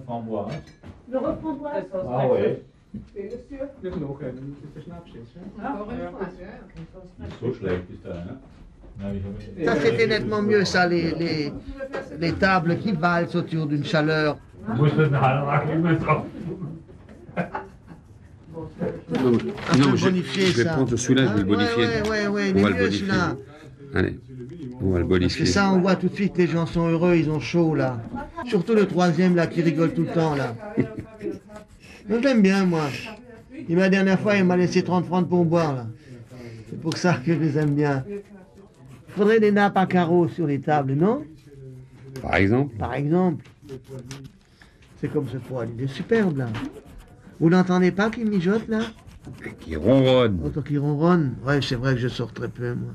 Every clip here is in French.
framboise. Eure framboise. Ah oui. So schlecht ist das, ne? Ça c'était nettement mieux, ça, les tables qui valsent autour d'une chaleur. Du musst den Hallrack immer drauf. Non, je vais prendre celui-là, je vais le bonifier. Ouais, On il va est le mieux bonifier. celui-là. Allez, on va le C'est bonifier. ça, on voit tout de suite, les gens sont heureux, ils ont chaud là. Surtout le troisième là qui rigole tout le temps là. Je l'aime bien moi. Et la dernière fois, il m'a laissé 30 francs pour boire là. C'est pour ça que je les aime bien. Il faudrait des nappes à carreaux sur les tables, non? Par exemple. Par exemple. C'est comme ce poil, il est superbe là. Vous n'entendez pas qu'il mijote là? Qui ronronne. Autant qu'il ronronne. Ouais, c'est vrai que je sors très peu moi.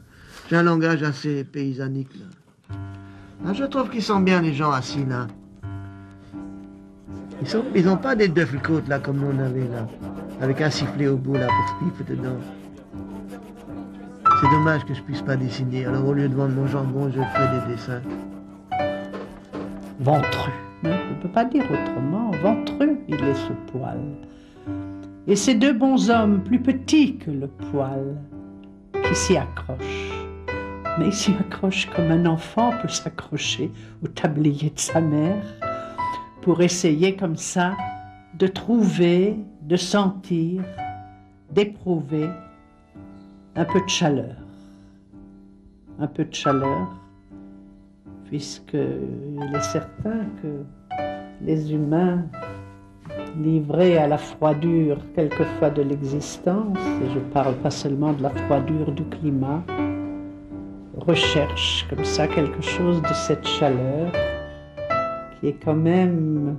J'ai un langage assez paysannique là. Ah, je trouve qu'ils sont bien les gens assis là. Ils n'ont pas des duffelcoats là comme nous on avait là. Avec un sifflet au bout là pour se piper dedans. C'est dommage que je puisse pas dessiner. Alors au lieu de vendre mon jambon, je fais des dessins. Ventru. On ne peut pas dire autrement. Ventru, il est ce poil. Et ces deux bons hommes, plus petits que le poil, qui s'y accrochent. Mais il s'y accroche comme un enfant peut s'accrocher au tablier de sa mère pour essayer comme ça de trouver, de sentir, d'éprouver un peu de chaleur. Un peu de chaleur, puisqu'il est certain que les humains, livrés à la froidure quelquefois de l'existence, et je parle pas seulement de la froidure du climat, recherchent comme ça quelque chose de cette chaleur qui est quand même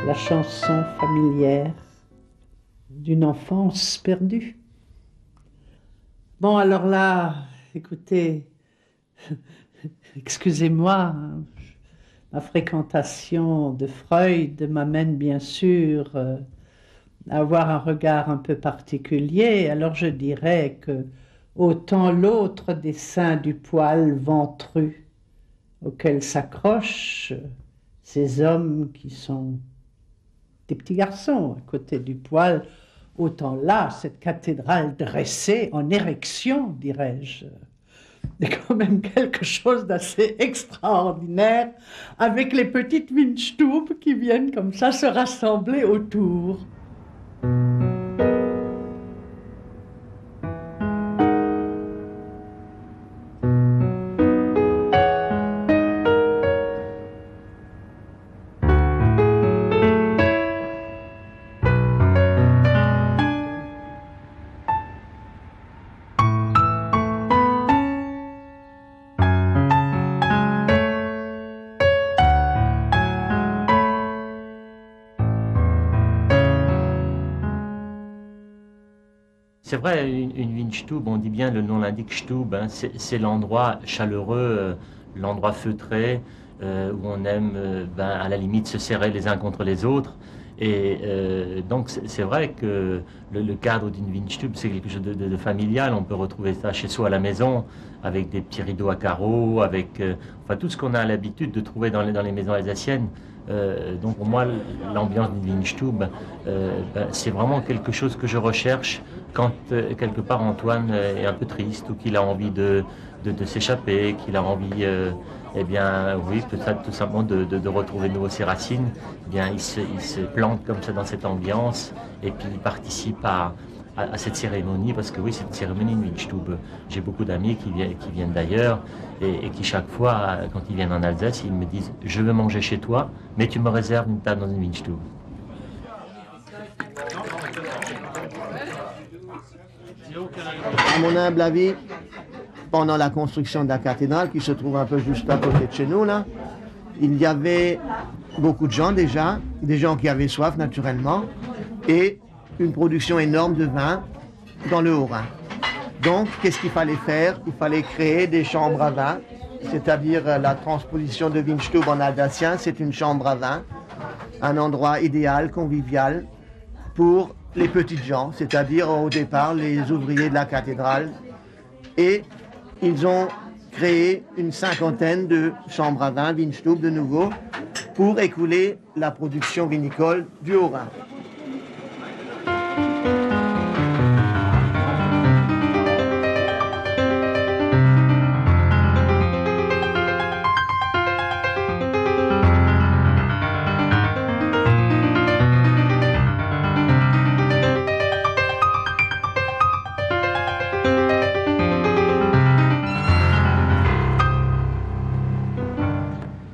la chanson familière d'une enfance perdue. Bon, alors là, écoutez, excusez-moi, ma fréquentation de Freud m'amène bien sûr à avoir un regard un peu particulier. Alors je dirais que autant l'autre dessin du poil ventru auquel s'accrochent ces hommes qui sont des petits garçons à côté du poil, autant là, cette cathédrale dressée en érection, dirais-je. C'est quand même quelque chose d'assez extraordinaire avec les petites Windstube qui viennent comme ça se rassembler autour. C'est vrai, une Windstube, on dit bien, le nom l'indique Stube, hein, c'est l'endroit chaleureux, l'endroit feutré, où on aime à la limite se serrer les uns contre les autres. Et donc c'est vrai que le cadre d'une Windstube, c'est quelque chose de familial. On peut retrouver ça chez soi à la maison, avec des petits rideaux à carreaux, avec enfin, tout ce qu'on a l'habitude de trouver dans les maisons alsaciennes. Donc pour moi, l'ambiance d'une Windstube, c'est vraiment quelque chose que je recherche quand quelque part Antoine est un peu triste ou qu'il a envie de s'échapper, qu'il a envie, eh bien oui, peut-être tout simplement de retrouver de nouveau ses racines. Eh bien, il se plante comme ça dans cette ambiance et puis il participe à cette cérémonie, parce que oui, c'est une cérémonie de Windstube. J'ai beaucoup d'amis qui viennent d'ailleurs et qui chaque fois, quand ils viennent en Alsace, ils me disent « Je veux manger chez toi, mais tu me réserves une table dans une Windstube ». À mon humble avis, pendant la construction de la cathédrale, qui se trouve un peu juste à côté de chez nous, là, il y avait beaucoup de gens déjà, des gens qui avaient soif naturellement, et une production énorme de vin dans le Haut-Rhin. Donc, qu'est-ce qu'il fallait faire? Il fallait créer des chambres à vin, c'est-à-dire la transposition de Windstube en alsacien, c'est une chambre à vin, un endroit idéal, convivial, pour les petites gens, c'est-à-dire au départ les ouvriers de la cathédrale. Et ils ont créé une cinquantaine de chambres à vin, Windstube de nouveau, pour écouler la production vinicole du Haut-Rhin.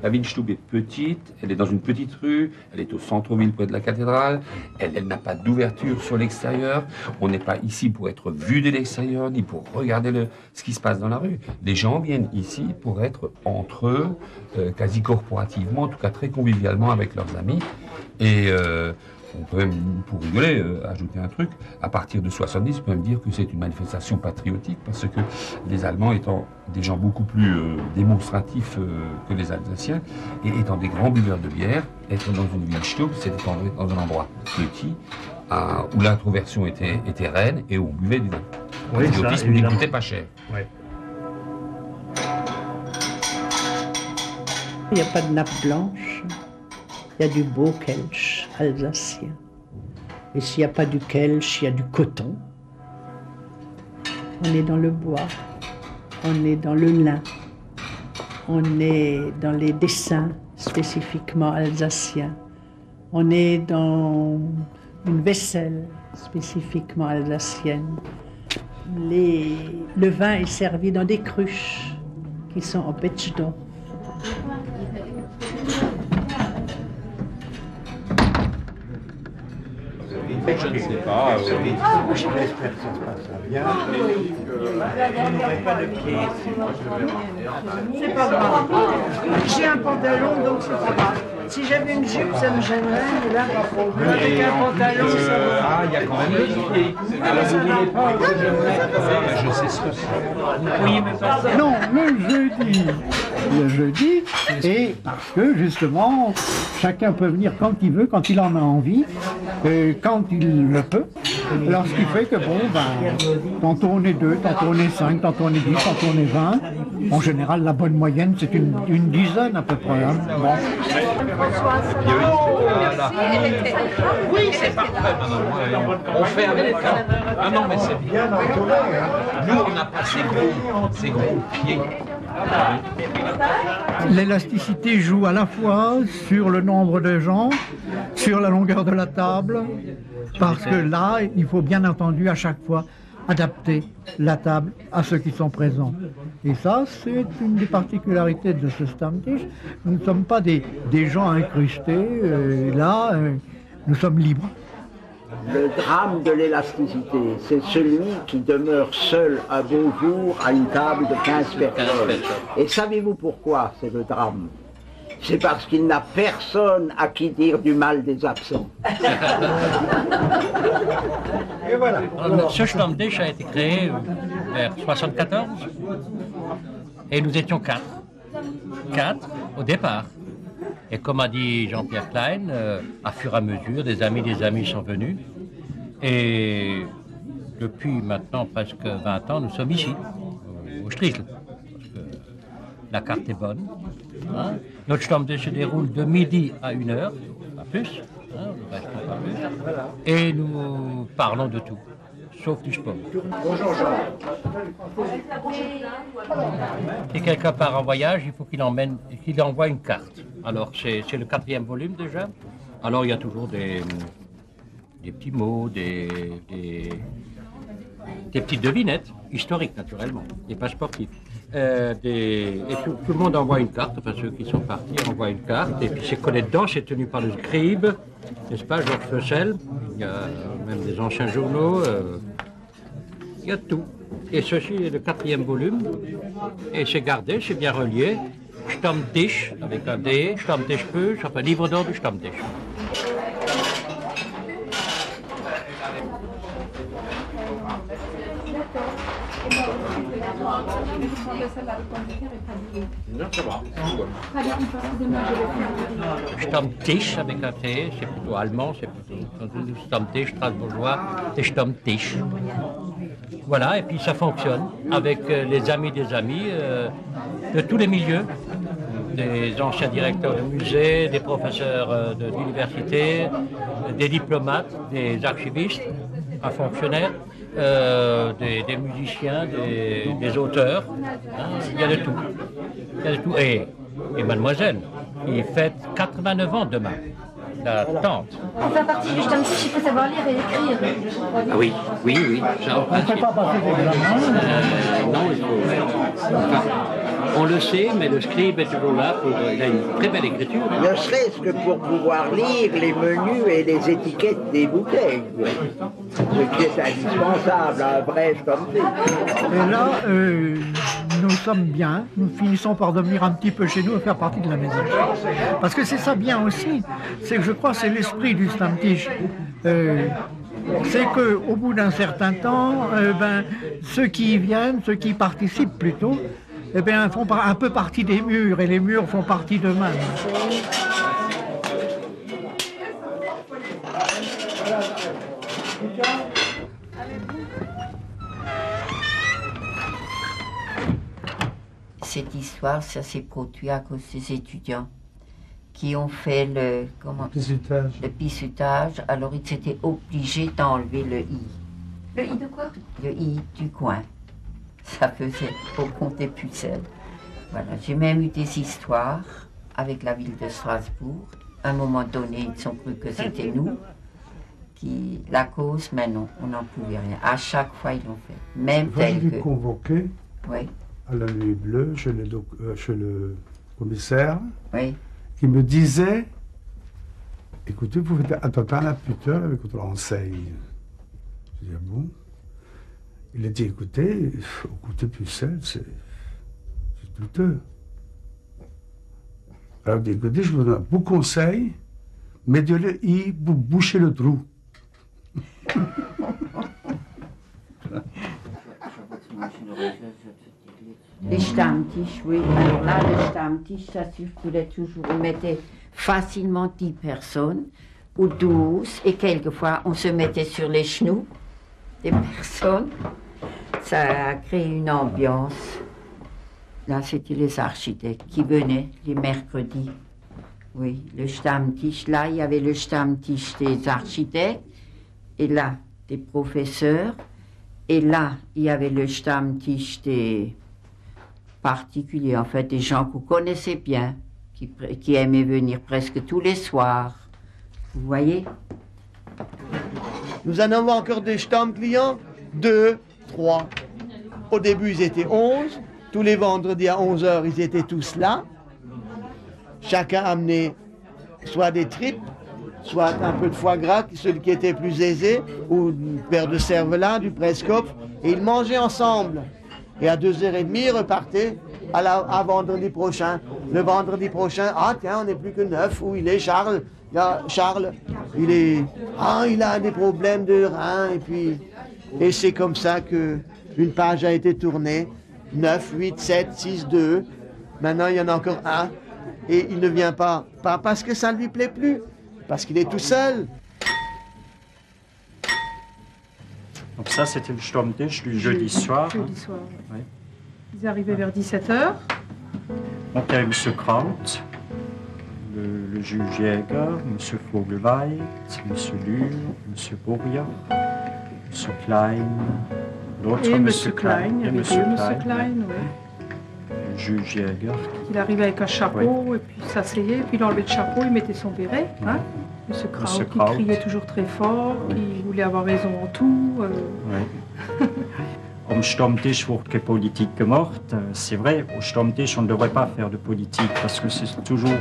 La Weinstube est petite, elle est dans une petite rue, elle est au centre-ville près de la cathédrale, elle n'a pas d'ouverture sur l'extérieur, on n'est pas ici pour être vu de l'extérieur, ni pour regarder ce qui se passe dans la rue. Les gens viennent ici pour être entre eux, quasi corporativement, en tout cas très convivialement avec leurs amis. Et on peut même, pour rigoler, ajouter un truc, à partir de 70, on peut même dire que c'est une manifestation patriotique, parce que les Allemands étant des gens beaucoup plus démonstratifs que les Alsaciens, et étant des grands buveurs de bière, être dans une Weinstube, c'était dans un endroit petit, où l'introversion était reine, et où on buvait du vin. Oui, L'idiotisme ne coûtait pas cher. Ouais. Il n'y a pas de nappe blanche, il y a du beau kelch alsacien. Et s'il n'y a pas du kelch, il y a du coton. On est dans le bois, on est dans le lin, on est dans les dessins spécifiquement alsaciens, on est dans une vaisselle spécifiquement alsacienne. Le vin est servi dans des cruches qui sont en Betschdorf. Je ne sais pas. J'espère que ça se passera bien. C'est pas grave. J'ai un pantalon, donc c'est pas grave. Si j'avais une jupe, ça me gênerait, mais là, avec un pantalon, ça va. Ah, il y a quand même des pieds. Alors, vous ne voulez pas que je sais ce que c'est. Oui, mais pas Non, le jeudi, et parce que justement, chacun peut venir quand il veut, quand il en a envie, quand il le peut. Alors ce qui fait que bon, tantôt on est 2, tantôt on est 5, tantôt on est 10, tantôt on est 20. En général, la bonne moyenne, c'est une dizaine à peu près. Hein. Bon. Oui, c'est parfait maintenant. On fait avec. Ah non, mais c'est bien. Nous, on n'a pas ces gros pieds. L'élasticité joue à la fois sur le nombre de gens, sur la longueur de la table, parce que là, il faut bien entendu à chaque fois adapter la table à ceux qui sont présents. Et ça, c'est une des particularités de ce Stammtisch. Nous ne sommes pas des gens incrustés, nous sommes libres. Le drame de l'élasticité, c'est celui qui demeure seul un beau jour à une table de 15 personnes. Et savez-vous pourquoi c'est le drame? C'est parce qu'il n'a personne à qui dire du mal des absents. Et voilà. Ce Stammtisch a été créé vers 1974 et nous étions 4. 4 au départ. Et comme a dit Jean-Pierre Klein, à fur et à mesure, des amis sont venus. Et depuis maintenant presque 20 ans, nous sommes ici, au Striegl. Parce que la carte est bonne. Hein. Notre Stammtisch se déroule de midi à 1h, pas plus. Hein, le reste pas plus. Et nous parlons de tout, sauf du sport. Bonjour Jean. Si quelqu'un part en voyage, il faut qu'il envoie une carte. Alors c'est le 4e volume déjà. Alors il y a toujours des petits mots, des petites devinettes, historiques naturellement, et pas sportifs. Et tout le monde envoie une carte, enfin ceux qui sont partis envoient une carte, et puis c'est collé dedans, c'est tenu par le scribe, n'est-ce pas, Georges Fessel, il y a même des anciens journaux, il y a tout. Et ceci est le 4e volume, et c'est gardé, c'est bien relié, Stammtisch, avec un D, Stammtisch Peuch, enfin livre d'or du Stammtisch. Non, ça va. Stammtisch avec un T, c'est plutôt allemand, c'est plutôt Stammtisch, strasbourgeois, et Stammtisch. Voilà, et puis ça fonctionne avec les amis des amis de tous les milieux. des anciens directeurs de musées, des professeurs d'université, des diplomates, des archivistes, un fonctionnaire, des musiciens, des auteurs. Hein, il y a de tout. Il y a de tout. Et mademoiselle, qui fête 89 ans demain. La tante. On fait partie du Stammtisch, il faut savoir lire et écrire. Ah oui, oui, oui. On ne fait pas passer d'examen. Non, il faut. Enfin, on le sait, mais le scribe est toujours là pour. Il a une très belle écriture. Ne serait-ce que pour pouvoir lire les menus et les étiquettes des bouteilles. Ce qui est indispensable à un vrai Stammtisch. Et là, nous sommes bien, nous finissons par devenir un petit peu chez nous et faire partie de la maison. Parce que c'est ça bien aussi, c'est que je crois que c'est l'esprit du Stammtisch. C'est qu'au bout d'un certain temps, ceux qui y viennent, ceux qui y participent plutôt, font un peu partie des murs et les murs font partie d'eux-mêmes. Cette histoire, ça s'est produit à cause des étudiants qui ont fait le pissutage. Alors ils étaient obligés d'enlever le i. Le i de quoi? Le i du coin. Ça faisait au compte des pucelles. Voilà, j'ai même eu des histoires avec la ville de Strasbourg. À un moment donné, ils ont cru que c'était nous qui la cause, mais non, on n'en pouvait rien. À chaque fois, ils l'ont fait. Même tel que... convoqué. Oui. À la Nuit Bleue, chez le commissaire, oui. Qui me disait, écoutez, vous faites attentat à la puteur avec votre enseigne. Je dis, ah bon? Il a dit, écoutez, au côté Pucelle, c'est douteux. Alors, il dit, écoutez, je vous donne un beau conseil, mettez le i pour boucher le trou. Les Stammtisch, oui. Alors là, le Stammtisch, ça circulait toujours. On mettait facilement 10 personnes ou 12, et quelquefois, on se mettait sur les genoux des personnes. Ça a créé une ambiance. Là, c'était les architectes qui venaient les mercredis. Oui, le Stammtisch. Là, il y avait le Stammtisch des architectes, et là, des professeurs. Et là, il y avait le Stammtisch des particuliers, en fait, des gens qu'on connaissait bien, qui aimaient venir presque tous les soirs. Vous voyez? Nous en avons encore des Stamm-clients, 2, 3. Au début, ils étaient 11. Tous les vendredis à 11h, ils étaient tous là. Chacun amenait soit des tripes, soit un peu de foie gras, celui qui était plus aisé, ou une paire de cervelas, du prescope, et ils mangeaient ensemble. Et à 2h30, ils repartaient à vendredi prochain. Le vendredi prochain, ah tiens, on n'est plus que 9. Où il est, Charles? Charles, il a des problèmes de reins. Et c'est comme ça qu'une page a été tournée. 9, 8, 7, 6, 2. Maintenant, il y en a encore un. Et il ne vient pas parce que ça ne lui plaît plus, parce qu'il est tout seul. Donc ça, c'était le Stammtisch du jeudi soir. Jeudi soir, oui. Ils arrivaient vers 17h. Donc il y avait M. Kraut, le juge Jäger, M. Vogelweit, M. Lühr, M. Boria, M. Klein, l'autre M. Klein, il y avait deux M. Klein, oui. Le juge Jäger. Il arrivait avec un chapeau, et puis il s'asseyait, puis il enlevait le chapeau, il mettait son béret. Hein? Monsieur Kraut, qui criait toujours très fort, qui voulait avoir raison en tout. Oui. Am Stammtisch wurde keine Politik gemacht. C'est vrai, au Stammtisch, on ne devrait pas faire de politique parce que c'est toujours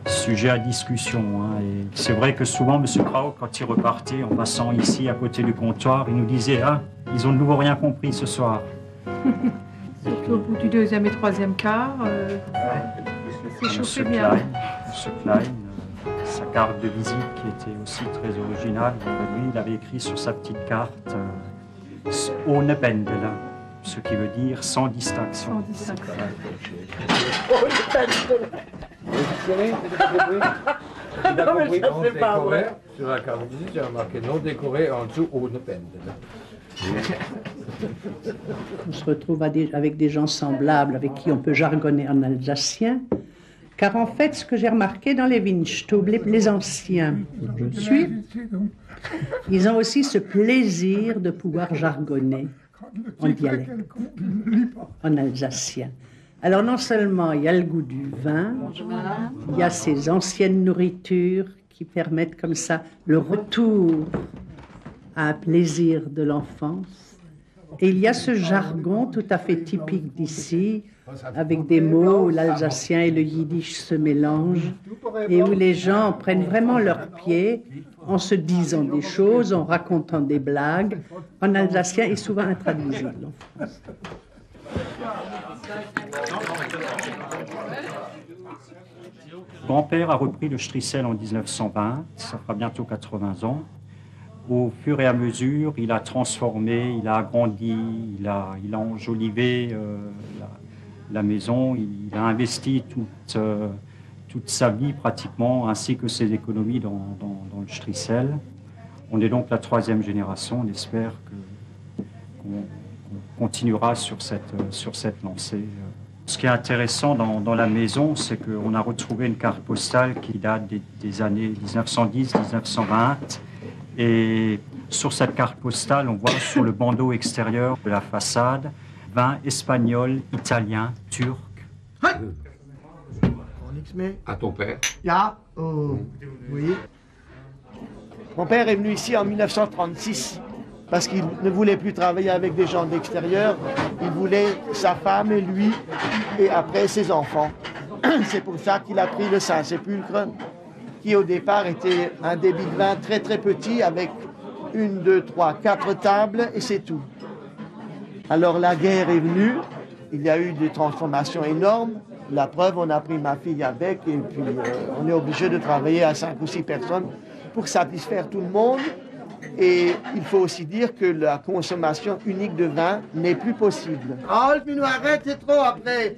sujet à discussion. Hein. Et c'est vrai que souvent, M. Kraut, quand il repartait en passant ici à côté du comptoir, il nous disait ah, ils ont de nouveau rien compris ce soir. Surtout au bout du deuxième et troisième quart, c'est chauffé bien. M. Klein, sa carte de visite qui était aussi très originale, lui, il avait écrit sur sa petite carte ohne Pendel, ce qui veut dire sans distinction. Sans distinction. Non, mais ça, c'est pas vrai. Sur la carte de visite, j'ai remarqué non décoré en dessous ohne Pendel. On se retrouve avec des gens semblables, avec qui on peut jargonner en alsacien. Car en fait, ce que j'ai remarqué dans les Windstube, les anciens, je suis, ils ont aussi ce plaisir de pouvoir jargonner en dialecte, en alsacien. Alors non seulement il y a le goût du vin, il y a ces anciennes nourritures qui permettent comme ça le retour à un plaisir de l'enfance. Et il y a ce jargon tout à fait typique d'ici, avec des mots où l'alsacien et le yiddish se mélangent, et où les gens prennent vraiment leur pied en se disant des choses, en racontant des blagues, en alsacien est souvent intraduisible en France. Grand-père a repris le Striessel en 1920, ça fera bientôt 80 ans. Au fur et à mesure, il a transformé, il a agrandi, il a enjolivé la maison, il a investi toute sa vie pratiquement, ainsi que ses économies dans le Striessel. On est donc la 3e génération, on espère qu'on continuera sur cette lancée. Ce qui est intéressant dans la maison, c'est qu'on a retrouvé une carte postale qui date des années 1910-1920. Et sur cette carte postale, on voit sur le bandeau extérieur de la façade, vin espagnol, italien, turc. À ton père? Oui. Mon père est venu ici en 1936 parce qu'il ne voulait plus travailler avec des gens de l'extérieur. Il voulait sa femme et lui, et après ses enfants. C'est pour ça qu'il a pris le Saint-Sépulcre, qui au départ était un débit de vin très très petit avec 1, 2, 3, 4 tables et c'est tout. Alors la guerre est venue, il y a eu des transformations énormes. La preuve, on a pris ma fille avec et puis on est obligé de travailler à 5 ou 6 personnes pour satisfaire tout le monde. Et il faut aussi dire que la consommation unique de vin n'est plus possible. Ah, le pinot, arrête, c'est trop après.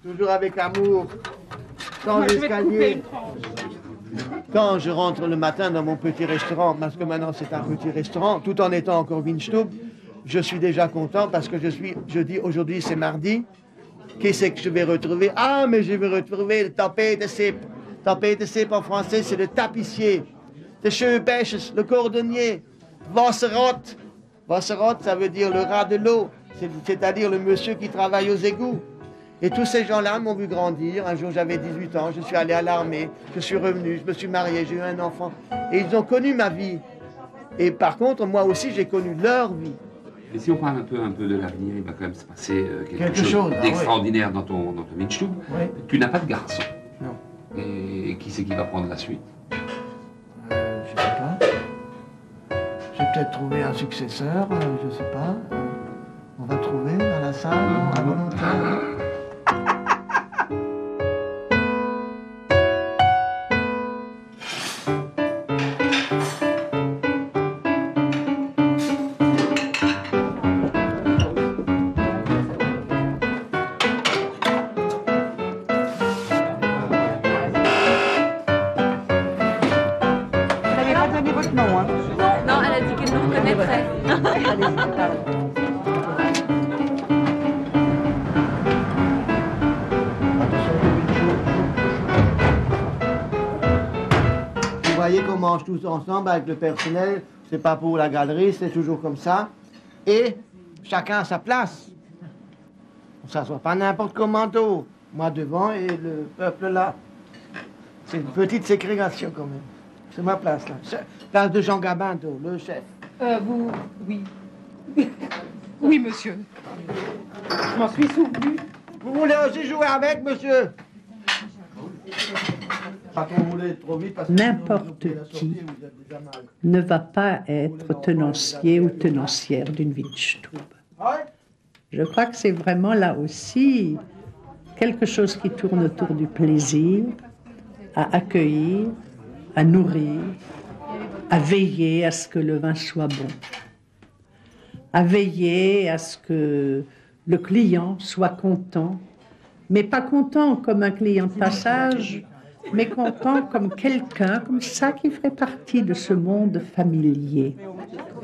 Toujours avec amour. Dans l'escalier. Quand je rentre le matin dans mon petit restaurant, parce que maintenant c'est un petit restaurant, tout en étant encore Windstube, je suis déjà content parce que je dis aujourd'hui c'est mardi. Qu'est-ce que je vais retrouver? Ah, mais je vais retrouver le tapé de cip. Tapé de cip en français, c'est le tapissier. Le chevêche, le cordonnier. Wasserrot. Wasserrot, ça veut dire le rat de l'eau. C'est-à-dire le monsieur qui travaille aux égouts. Et tous ces gens-là m'ont vu grandir. Un jour, j'avais 18 ans, je suis allé à l'armée, je suis revenu, je me suis marié, j'ai eu un enfant. Et ils ont connu ma vie. Et par contre, moi aussi, j'ai connu leur vie. Et si on parle un peu de l'avenir, il va quand même se passer quelque chose d'extraordinaire dans ton Windstube. Oui. Tu n'as pas de garçon. Non. Et qui c'est qui va prendre la suite? Je sais pas. J'ai peut-être trouvé un successeur, je sais pas. On va trouver dans la salle, à volonté. Non, elle a dit qu'elle nous reconnaîtrait. Vous voyez qu'on mange tous ensemble avec le personnel, c'est pas pour la galerie, c'est toujours comme ça. Et chacun à sa place. On ne s'assoit pas n'importe comment d'autre. Moi devant et le peuple là. C'est une petite ségrégation quand même. C'est ma place là. Place de Jean Gabin, le chef. Vous, oui. Oui, monsieur. Je m'en suis souvenu. Vous voulez aussi jouer avec, monsieur? N'importe qui ne va pas être tenancier ou tenancière d'une Windstube. Je crois que c'est vraiment là aussi quelque chose qui tourne autour du plaisir, à accueillir, à nourrir, à veiller à ce que le vin soit bon, à veiller à ce que le client soit content, mais pas content comme un client de passage, mais content comme quelqu'un, comme ça, qui ferait partie de ce monde familier.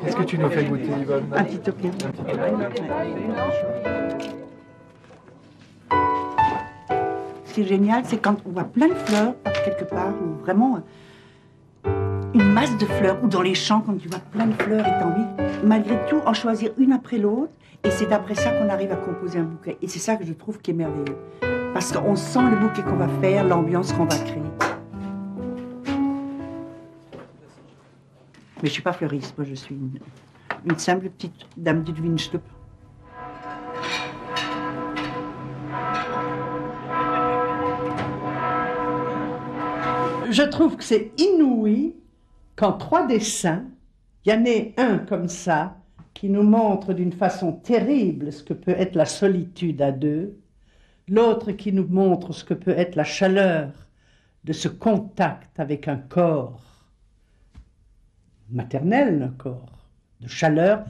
Qu'est-ce que tu nous fais goûter, Yvonne? Un petit opinion. Ce qui est génial, c'est quand on voit plein de fleurs, quelque part, ou vraiment une masse de fleurs, ou dans les champs, quand tu vois plein de fleurs et t'as envie, malgré tout, en choisir une après l'autre, et c'est après ça qu'on arrive à composer un bouquet. Et c'est ça que je trouve qui est merveilleux. Parce qu'on sent le bouquet qu'on va faire, l'ambiance qu'on va créer. Mais je ne suis pas fleuriste, moi je suis une simple petite dame du Windstub. Je trouve que c'est inouï qu'en 3 dessins, il y en ait un comme ça, qui nous montre d'une façon terrible ce que peut être la solitude à deux, l'autre qui nous montre ce que peut être la chaleur de ce contact avec un corps maternel, un corps de chaleur,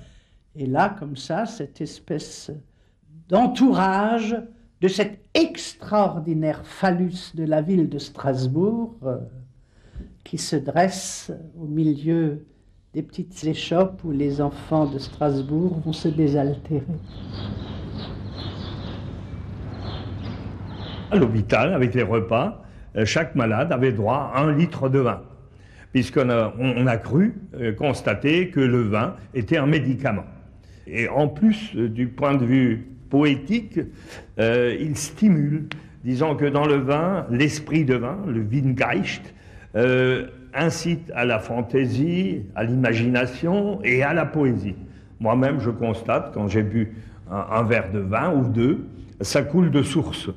et là, comme ça, cette espèce d'entourage de cet extraordinaire phallus de la ville de Strasbourg qui se dresse au milieu des petites échoppes où les enfants de Strasbourg vont se désaltérer. À l'hôpital, avec les repas, chaque malade avait droit à 1 litre de vin, puisqu'on a cru constater que le vin était un médicament. Et en plus, du point de vue poétique, il stimule. Disons que dans le vin, l'esprit de vin, le Weingeist, incite à la fantaisie, à l'imagination et à la poésie. Moi-même, je constate, quand j'ai bu un verre de vin ou 2, ça coule de source.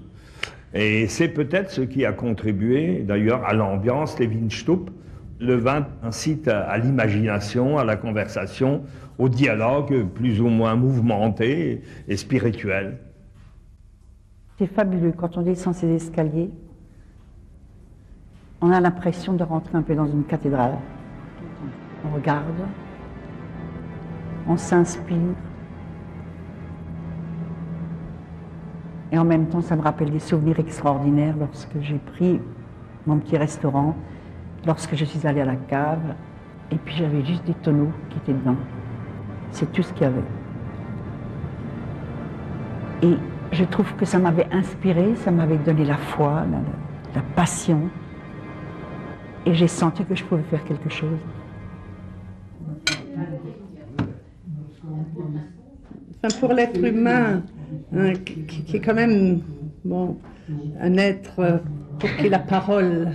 Et c'est peut-être ce qui a contribué, d'ailleurs, à l'ambiance, les Windstub. Le vin incite à l'imagination, à la conversation, au dialogue plus ou moins mouvementé et spirituel. C'est fabuleux, quand on descend ces escaliers, on a l'impression de rentrer un peu dans une cathédrale. On regarde, on s'inspire, et en même temps ça me rappelle des souvenirs extraordinaires lorsque j'ai pris mon petit restaurant, lorsque je suis allée à la cave, et puis j'avais juste des tonneaux qui étaient dedans. C'est tout ce qu'il y avait. Et je trouve que ça m'avait inspiré, ça m'avait donné la foi, la passion, et j'ai senti que je pouvais faire quelque chose. Enfin, pour l'être humain, hein, qui est quand même bon, un être pour qui la parole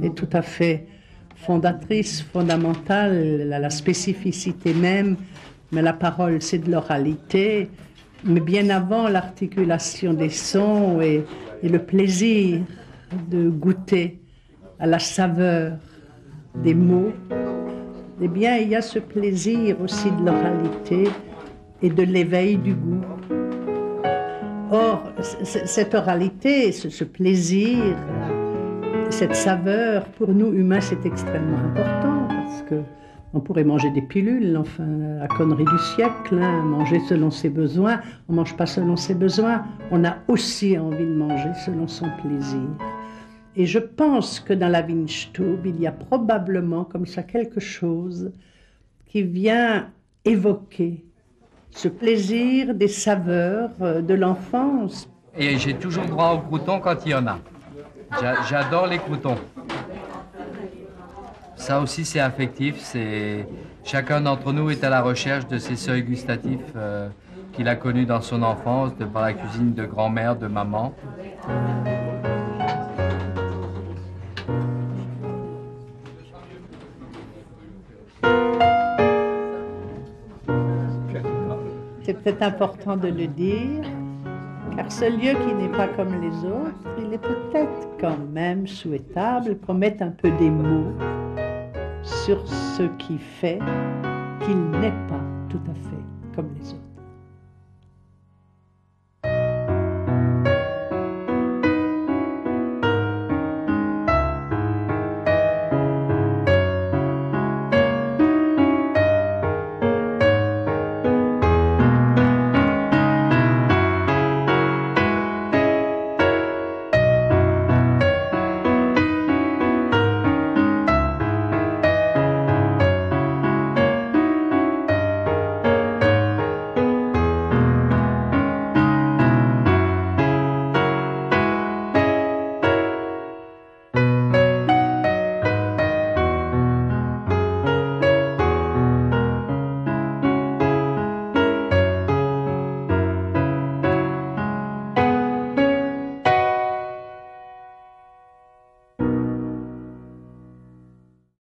est tout à fait fondatrice, fondamentale, la spécificité même, mais la parole c'est de l'oralité, mais bien avant l'articulation des sons et le plaisir de goûter à la saveur des mots, eh bien il y a ce plaisir aussi de l'oralité et de l'éveil du goût. Or, cette oralité, ce plaisir, cette saveur, pour nous humains, c'est extrêmement important parce que on pourrait manger des pilules, enfin, la connerie du siècle, hein, manger selon ses besoins. On ne mange pas selon ses besoins, on a aussi envie de manger selon son plaisir. Et je pense que dans la Windstub, il y a probablement comme ça quelque chose qui vient évoquer ce plaisir des saveurs de l'enfance. Et j'ai toujours droit aux croûtons quand il y en a. J'adore les croûtons. Ça aussi c'est affectif, chacun d'entre nous est à la recherche de ses seuils gustatifs qu'il a connus dans son enfance, par la cuisine de grand-mère, de maman. C'est peut-être important de le dire, car ce lieu qui n'est pas comme les autres, il est peut-être quand même souhaitable qu'on mette un peu des mots sur ce qui fait qu'il n'est pas tout à fait comme les autres.